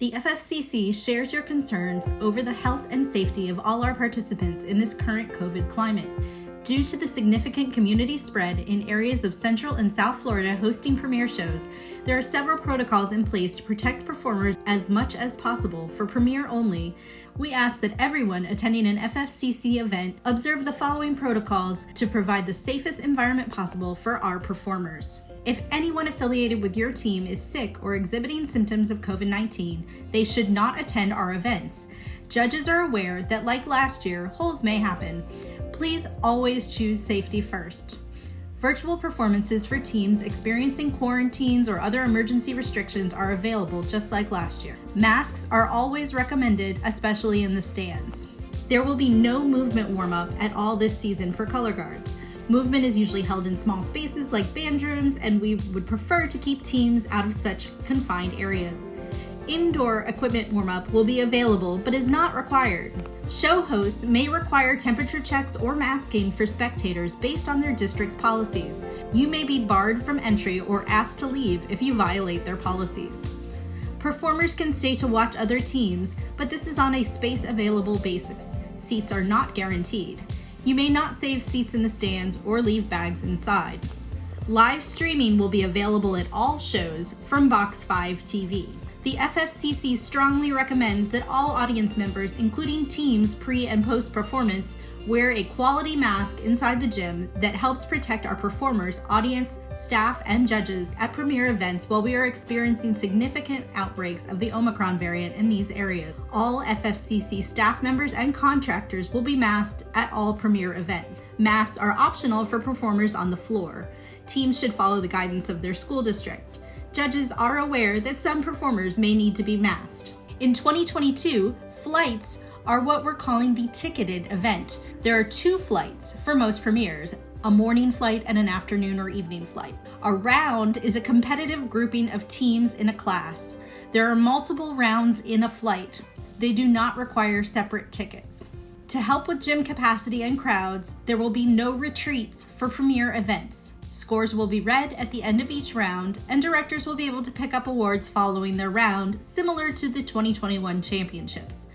The FFCC shares your concerns over the health and safety of all our participants in this current COVID climate. Due to the significant community spread in areas of Central and South Florida hosting premiere shows, there are several protocols in place to protect performers as much as possible. For premiere only, we ask that everyone attending an FFCC event observe the following protocols to provide the safest environment possible for our performers. If anyone affiliated with your team is sick or exhibiting symptoms of COVID-19, they should not attend our events. Judges are aware that, like last year, holes may happen. Please always choose safety first. Virtual performances for teams experiencing quarantines or other emergency restrictions are available just like last year. Masks are always recommended, especially in the stands. There will be no movement warm-up at all this season for color guards. Movement is usually held in small spaces like band rooms, and we would prefer to keep teams out of such confined areas. Indoor equipment warm-up will be available but is not required. Show hosts may require temperature checks or masking for spectators based on their district's policies. You may be barred from entry or asked to leave if you violate their policies. Performers can stay to watch other teams, but this is on a space available basis. Seats are not guaranteed. You may not save seats in the stands or leave bags inside. Live streaming will be available at all shows from Box 5 TV. The FFCC strongly recommends that all audience members, including teams pre- and post-performance, wear a quality mask inside the gym that helps protect our performers, audience, staff, and judges at premiere events while we are experiencing significant outbreaks of the Omicron variant in these areas. All FFCC staff members and contractors will be masked at all premiere events. Masks are optional for performers on the floor. Teams should follow the guidance of their school district. Judges are aware that some performers may need to be masked. In 2022, flights are what we're calling the ticketed event. There are 2 flights for most premieres, a morning flight and an afternoon or evening flight. A round is a competitive grouping of teams in a class. There are multiple rounds in a flight. They do not require separate tickets. To help with gym capacity and crowds, there will be no retreats for premiere events. Scores will be read at the end of each round, and directors will be able to pick up awards following their round, similar to the 2021 championships.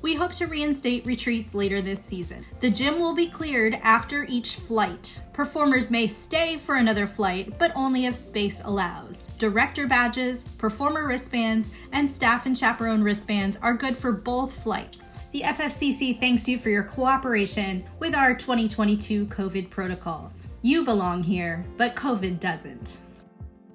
We hope to reinstate retreats later this season. The gym will be cleared after each flight. Performers may stay for another flight, but only if space allows. Director badges, performer wristbands, and staff and chaperone wristbands are good for both flights. The FFCC thanks you for your cooperation with our 2022 COVID protocols. You belong here, but COVID doesn't.